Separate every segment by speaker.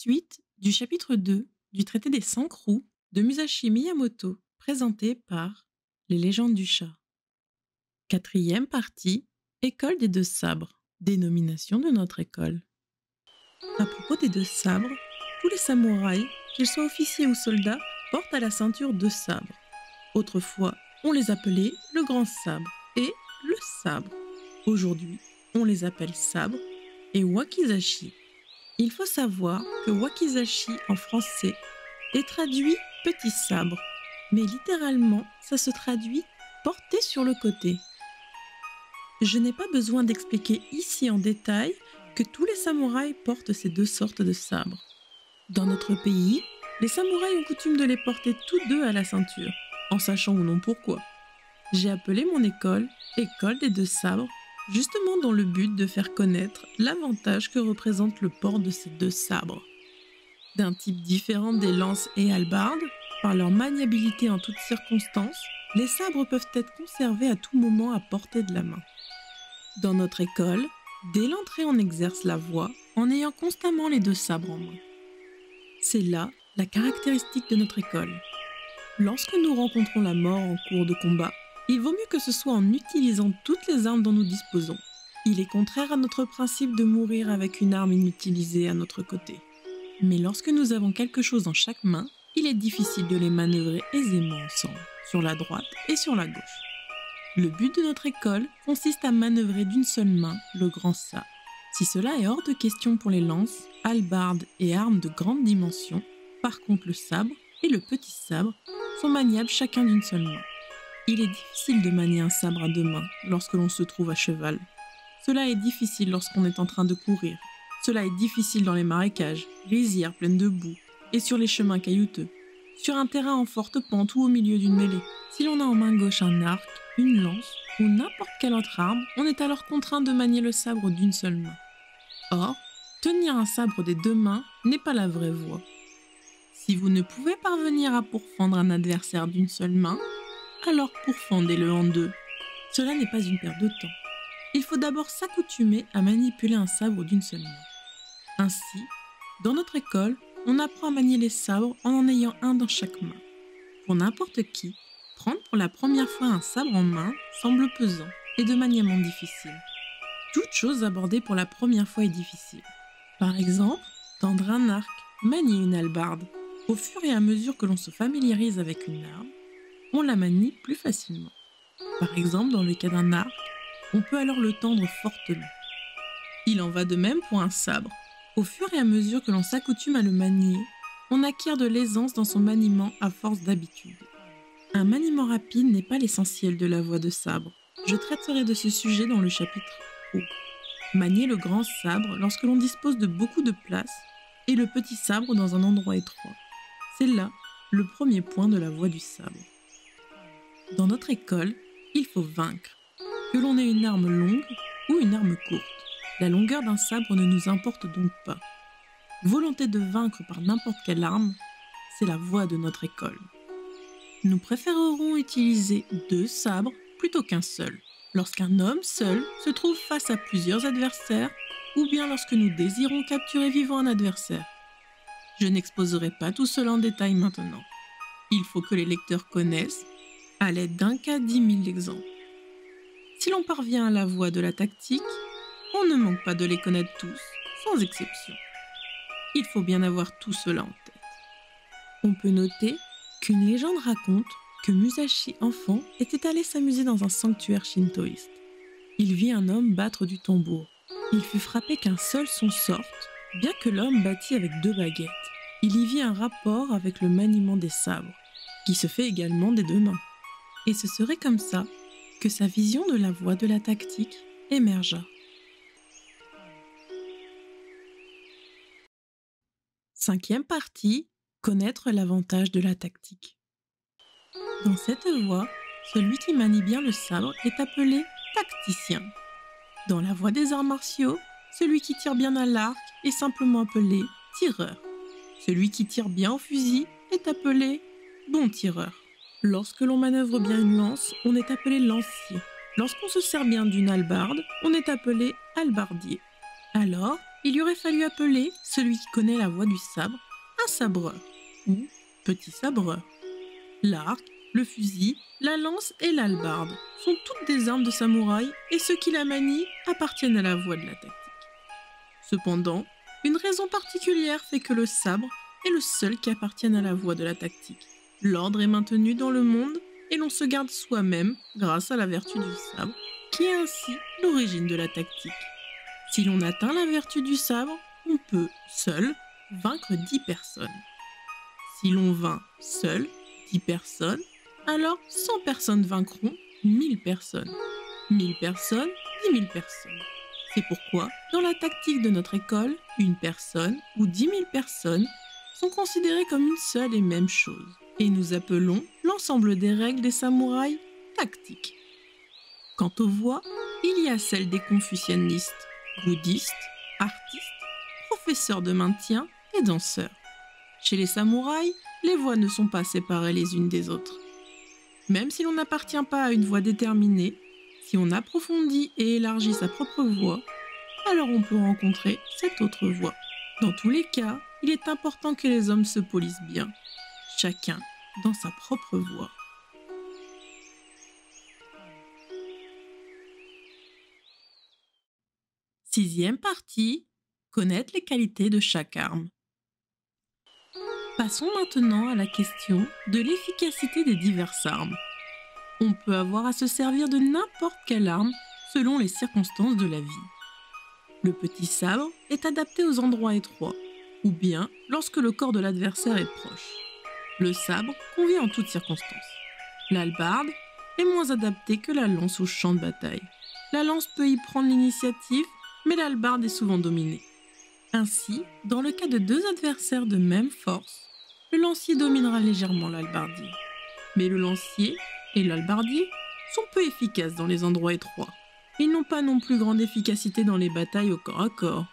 Speaker 1: Suite du chapitre 2 du traité des 5 roues de Musashi Miyamoto, présenté par Les légendes du chat. Quatrième partie, École des deux sabres, dénomination de notre école. À propos des deux sabres, tous les samouraïs, qu'ils soient officiers ou soldats, portent à la ceinture deux sabres. Autrefois, on les appelait le grand sabre et le sabre. Aujourd'hui, on les appelle sabre et wakizashi. Il faut savoir que wakizashi en français est traduit petit sabre, mais littéralement, ça se traduit porté sur le côté. Je n'ai pas besoin d'expliquer ici en détail que tous les samouraïs portent ces deux sortes de sabres. Dans notre pays, les samouraïs ont coutume de les porter tous deux à la ceinture, en sachant ou non pourquoi. J'ai appelé mon école École des deux sabres, justement dans le but de faire connaître l'avantage que représente le port de ces deux sabres. D'un type différent des lances et hallebardes, par leur maniabilité en toutes circonstances, les sabres peuvent être conservés à tout moment à portée de la main. Dans notre école, dès l'entrée on exerce la voix en ayant constamment les deux sabres en main. C'est là la caractéristique de notre école. Lorsque nous rencontrons la mort en cours de combat, il vaut mieux que ce soit en utilisant toutes les armes dont nous disposons. Il est contraire à notre principe de mourir avec une arme inutilisée à notre côté. Mais lorsque nous avons quelque chose dans chaque main, il est difficile de les manœuvrer aisément ensemble, sur la droite et sur la gauche. Le but de notre école consiste à manœuvrer d'une seule main le grand sabre. Si cela est hors de question pour les lances, hallebardes et armes de grande dimension, par contre le sabre et le petit sabre sont maniables chacun d'une seule main. Il est difficile de manier un sabre à deux mains lorsque l'on se trouve à cheval. Cela est difficile lorsqu'on est en train de courir. Cela est difficile dans les marécages, rizières pleines de boue et sur les chemins caillouteux, sur un terrain en forte pente ou au milieu d'une mêlée. Si l'on a en main gauche un arc, une lance ou n'importe quelle autre arme, on est alors contraint de manier le sabre d'une seule main. Or, tenir un sabre des deux mains n'est pas la vraie voie. Si vous ne pouvez parvenir à pourfendre un adversaire d'une seule main, alors pourfendez-le en deux. Cela n'est pas une perte de temps. Il faut d'abord s'accoutumer à manipuler un sabre d'une seule main. Ainsi, dans notre école, on apprend à manier les sabres en ayant un dans chaque main. Pour n'importe qui, prendre pour la première fois un sabre en main semble pesant et de maniement difficile. Toute chose abordée pour la première fois est difficile. Par exemple, tendre un arc, manier une hallebarde. Au fur et à mesure que l'on se familiarise avec une arme, on la manie plus facilement. Par exemple, dans le cas d'un arc, on peut alors le tendre fortement. Il en va de même pour un sabre. Au fur et à mesure que l'on s'accoutume à le manier, on acquiert de l'aisance dans son maniement à force d'habitude. Un maniement rapide n'est pas l'essentiel de la voie de sabre. Je traiterai de ce sujet dans le chapitre haut. Manier le grand sabre lorsque l'on dispose de beaucoup de place et le petit sabre dans un endroit étroit. C'est là le premier point de la voie du sabre. Dans notre école, il faut vaincre. Que l'on ait une arme longue ou une arme courte, la longueur d'un sabre ne nous importe donc pas. Volonté de vaincre par n'importe quelle arme, c'est la voie de notre école. Nous préférerons utiliser deux sabres plutôt qu'un seul, lorsqu'un homme seul se trouve face à plusieurs adversaires ou bien lorsque nous désirons capturer vivant un adversaire. Je n'exposerai pas tout cela en détail maintenant. Il faut que les lecteurs connaissent, à l'aide d'un cas 10 000 exemples. Si l'on parvient à la voie de la tactique, on ne manque pas de les connaître tous, sans exception. Il faut bien avoir tout cela en tête. On peut noter qu'une légende raconte que Musashi, enfant, était allé s'amuser dans un sanctuaire shintoïste. Il vit un homme battre du tambour. Il fut frappé qu'un seul son sorte, bien que l'homme battît avec deux baguettes. Il y vit un rapport avec le maniement des sabres, qui se fait également des deux mains. Et ce serait comme ça que sa vision de la voie de la tactique émergea. Cinquième partie, connaître l'avantage de la tactique. Dans cette voie, celui qui manie bien le sabre est appelé tacticien. Dans la voie des arts martiaux, celui qui tire bien à l'arc est simplement appelé tireur. Celui qui tire bien au fusil est appelé bon tireur. Lorsque l'on manœuvre bien une lance, on est appelé lancier. Lorsqu'on se sert bien d'une hallebarde, on est appelé hallebardier. Alors, il y aurait fallu appeler celui qui connaît la voix du sabre un sabreur ou petit sabreur. L'arc, le fusil, la lance et l'hallebarde sont toutes des armes de samouraï et ceux qui la manient appartiennent à la voie de la tactique. Cependant, une raison particulière fait que le sabre est le seul qui appartienne à la voie de la tactique. L'ordre est maintenu dans le monde et l'on se garde soi-même grâce à la vertu du sabre, qui est ainsi l'origine de la tactique. Si l'on atteint la vertu du sabre, on peut, seul, vaincre 10 personnes. Si l'on vainc seul 10 personnes, alors 100 personnes vaincront 1000 personnes. 1000 personnes, 10 000 personnes. C'est pourquoi, dans la tactique de notre école, une personne ou 10 000 personnes sont considérées comme une seule et même chose. Et nous appelons l'ensemble des règles des samouraïs tactiques. Quant aux voies, il y a celles des confucianistes, bouddhistes, artistes, professeurs de maintien et danseurs. Chez les samouraïs, les voies ne sont pas séparées les unes des autres. Même si l'on n'appartient pas à une voie déterminée, si on approfondit et élargit sa propre voie, alors on peut rencontrer cette autre voie. Dans tous les cas, il est important que les hommes se polissent bien, chacun dans sa propre voie. Sixième partie, connaître les qualités de chaque arme. Passons maintenant à la question de l'efficacité des diverses armes. On peut avoir à se servir de n'importe quelle arme selon les circonstances de la vie. Le petit sabre est adapté aux endroits étroits, ou bien lorsque le corps de l'adversaire est proche. Le sabre convient en toutes circonstances. L'hallebarde est moins adaptée que la lance au champ de bataille. La lance peut y prendre l'initiative, mais l'hallebarde est souvent dominée. Ainsi, dans le cas de deux adversaires de même force, le lancier dominera légèrement l'hallebardier. Mais le lancier et l'hallebardier sont peu efficaces dans les endroits étroits. Ils n'ont pas non plus grande efficacité dans les batailles au corps à corps.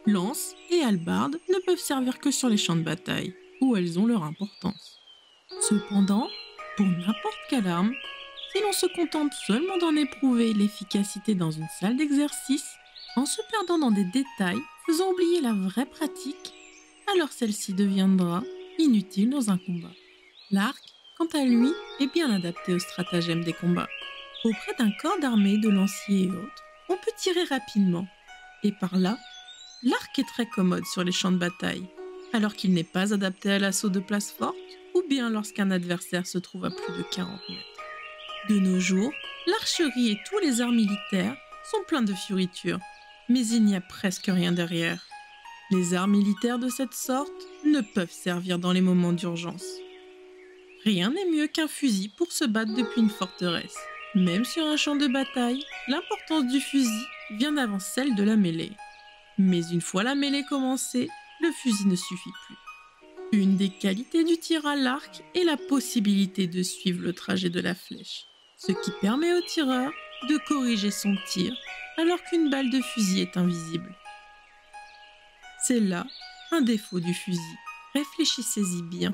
Speaker 1: Lance et hallebarde ne peuvent servir que sur les champs de bataille, où elles ont leur importance. Cependant, pour n'importe quelle arme, si l'on se contente seulement d'en éprouver l'efficacité dans une salle d'exercice, en se perdant dans des détails faisant oublier la vraie pratique, alors celle-ci deviendra inutile dans un combat. L'arc, quant à lui, est bien adapté au stratagème des combats. Auprès d'un corps d'armée de lanciers et autres, on peut tirer rapidement. Et par là, l'arc est très commode sur les champs de bataille, alors qu'il n'est pas adapté à l'assaut de place forte ou bien lorsqu'un adversaire se trouve à plus de 40 mètres. De nos jours, l'archerie et tous les arts militaires sont pleins de fioritures, mais il n'y a presque rien derrière. Les arts militaires de cette sorte ne peuvent servir dans les moments d'urgence. Rien n'est mieux qu'un fusil pour se battre depuis une forteresse. Même sur un champ de bataille, l'importance du fusil vient avant celle de la mêlée. Mais une fois la mêlée commencée, le fusil ne suffit plus. Une des qualités du tir à l'arc est la possibilité de suivre le trajet de la flèche, ce qui permet au tireur de corriger son tir alors qu'une balle de fusil est invisible. C'est là un défaut du fusil. Réfléchissez-y bien.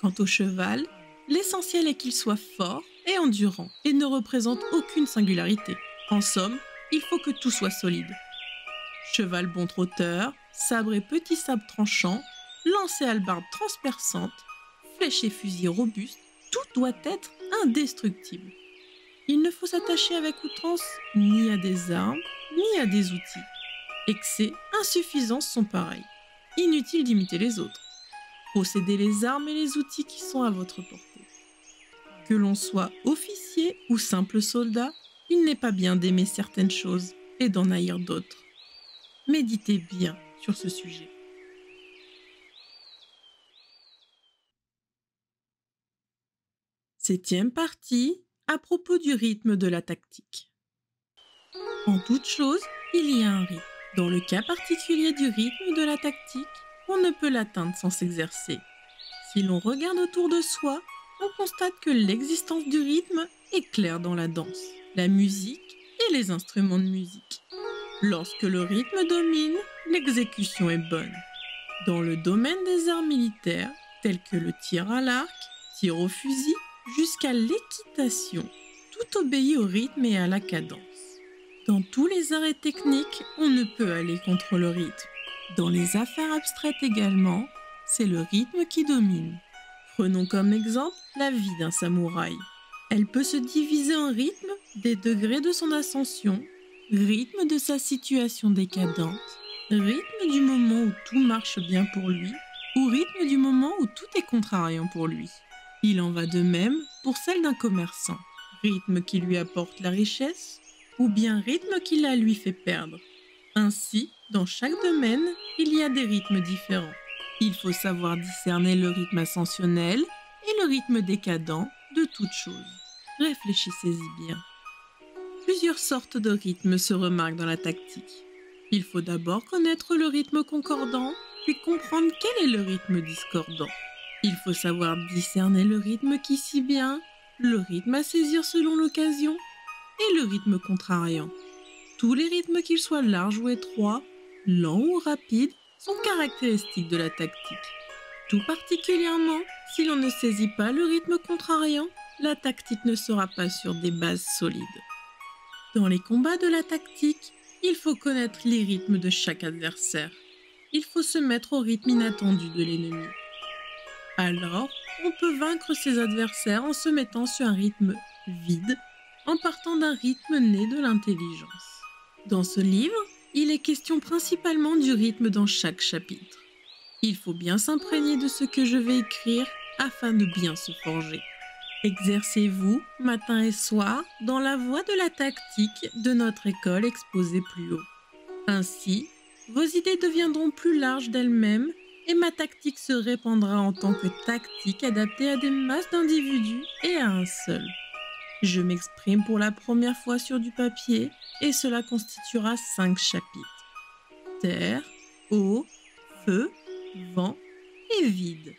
Speaker 1: Quant au cheval, l'essentiel est qu'il soit fort et endurant et ne représente aucune singularité. En somme, il faut que tout soit solide. Cheval bon trotteur, sabre et petit sabre tranchant, lance et hallebarde transperçante, flèche et fusil robuste, tout doit être indestructible. Il ne faut s'attacher avec outrance ni à des armes, ni à des outils. Excès, insuffisances sont pareils. Inutile d'imiter les autres. Possédez les armes et les outils qui sont à votre portée. Que l'on soit officier ou simple soldat, il n'est pas bien d'aimer certaines choses et d'en haïr d'autres. Méditez bien sur ce sujet. Septième partie, à propos du rythme de la tactique. En toute chose, il y a un rythme. Dans le cas particulier du rythme de la tactique, on ne peut l'atteindre sans s'exercer. Si l'on regarde autour de soi, on constate que l'existence du rythme est claire dans la danse, la musique et les instruments de musique. Lorsque le rythme domine, l'exécution est bonne. Dans le domaine des arts militaires, tels que le tir à l'arc, tir au fusil, jusqu'à l'équitation, tout obéit au rythme et à la cadence. Dans tous les arts et techniques, on ne peut aller contre le rythme. Dans les affaires abstraites également, c'est le rythme qui domine. Prenons comme exemple la vie d'un samouraï. Elle peut se diviser en rythmes des degrés de son ascension, rythme de sa situation décadente, rythme du moment où tout marche bien pour lui, ou rythme du moment où tout est contrariant pour lui. Il en va de même pour celle d'un commerçant, rythme qui lui apporte la richesse, ou bien rythme qui la lui fait perdre. Ainsi, dans chaque domaine, il y a des rythmes différents. Il faut savoir discerner le rythme ascensionnel et le rythme décadent de toute chose. Réfléchissez-y bien. Plusieurs sortes de rythmes se remarquent dans la tactique. Il faut d'abord connaître le rythme concordant, puis comprendre quel est le rythme discordant. Il faut savoir discerner le rythme qui scie bien, le rythme à saisir selon l'occasion et le rythme contrariant. Tous les rythmes, qu'ils soient larges ou étroits, lents ou rapides, sont caractéristiques de la tactique. Tout particulièrement, si l'on ne saisit pas le rythme contrariant, la tactique ne sera pas sur des bases solides. Dans les combats de la tactique, il faut connaître les rythmes de chaque adversaire. Il faut se mettre au rythme inattendu de l'ennemi. Alors, on peut vaincre ses adversaires en se mettant sur un rythme vide, en partant d'un rythme né de l'intelligence. Dans ce livre, il est question principalement du rythme dans chaque chapitre. Il faut bien s'imprégner de ce que je vais écrire afin de bien se forger. Exercez-vous, matin et soir, dans la voie de la tactique de notre école exposée plus haut. Ainsi, vos idées deviendront plus larges d'elles-mêmes et ma tactique se répandra en tant que tactique adaptée à des masses d'individus et à un seul. Je m'exprime pour la première fois sur du papier et cela constituera 5 chapitres. Terre, eau, feu, vent et vide.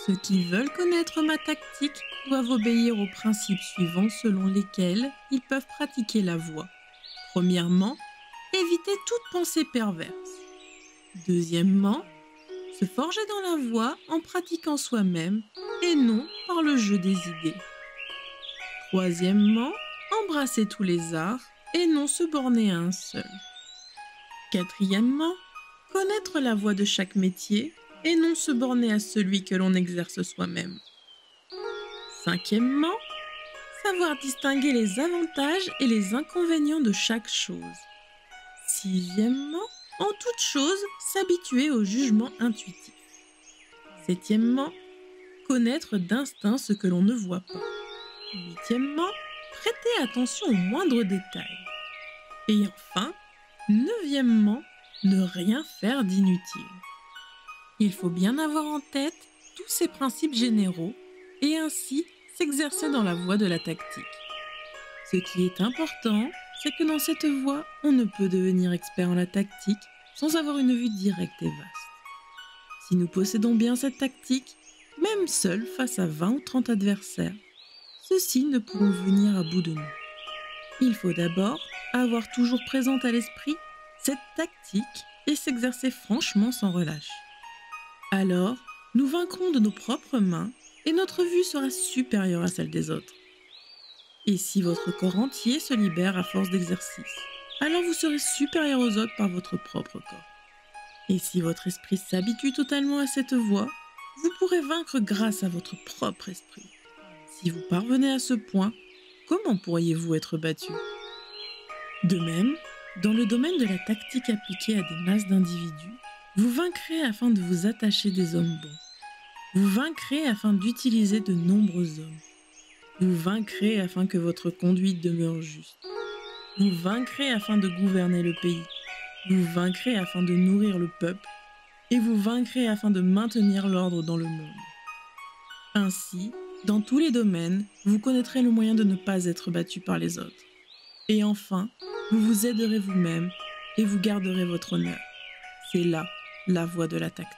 Speaker 1: Ceux qui veulent connaître ma tactique doivent obéir aux principes suivants selon lesquels ils peuvent pratiquer la voie. Premièrement, éviter toute pensée perverse. Deuxièmement, se forger dans la voie en pratiquant soi-même et non par le jeu des idées. Troisièmement, embrasser tous les arts et non se borner à un seul. Quatrièmement, connaître la voie de chaque métier et non se borner à celui que l'on exerce soi-même. Cinquièmement, savoir distinguer les avantages et les inconvénients de chaque chose. Sixièmement, en toute chose, s'habituer au jugement intuitif. Septièmement, connaître d'instinct ce que l'on ne voit pas. Huitièmement, prêter attention aux moindres détails. Et enfin, neuvièmement, ne rien faire d'inutile. Il faut bien avoir en tête tous ces principes généraux et ainsi s'exercer dans la voie de la tactique. Ce qui est important, c'est que dans cette voie, on ne peut devenir expert en la tactique sans avoir une vue directe et vaste. Si nous possédons bien cette tactique, même seuls face à 20 ou 30 adversaires, ceux-ci ne pourront venir à bout de nous. Il faut d'abord avoir toujours présente à l'esprit cette tactique et s'exercer franchement sans relâche. Alors, nous vaincrons de nos propres mains et notre vue sera supérieure à celle des autres. Et si votre corps entier se libère à force d'exercice, alors vous serez supérieur aux autres par votre propre corps. Et si votre esprit s'habitue totalement à cette voie, vous pourrez vaincre grâce à votre propre esprit. Si vous parvenez à ce point, comment pourriez-vous être battu? De même, dans le domaine de la tactique appliquée à des masses d'individus, vous vaincrez afin de vous attacher des hommes bons. Vous vaincrez afin d'utiliser de nombreux hommes. Vous vaincrez afin que votre conduite demeure juste. Vous vaincrez afin de gouverner le pays. Vous vaincrez afin de nourrir le peuple. Et vous vaincrez afin de maintenir l'ordre dans le monde. Ainsi, dans tous les domaines, vous connaîtrez le moyen de ne pas être battu par les autres. Et enfin, vous vous aiderez vous-même et vous garderez votre honneur. C'est là la voie de la tactique.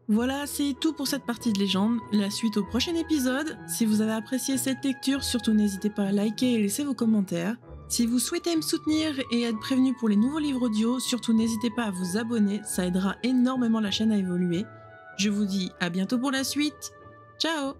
Speaker 1: Voilà, c'est tout pour cette partie de légende. La suite au prochain épisode. Si vous avez apprécié cette lecture, surtout n'hésitez pas à liker et laisser vos commentaires. Si vous souhaitez me soutenir et être prévenu pour les nouveaux livres audio, surtout n'hésitez pas à vous abonner, ça aidera énormément la chaîne à évoluer. Je vous dis à bientôt pour la suite. Ciao!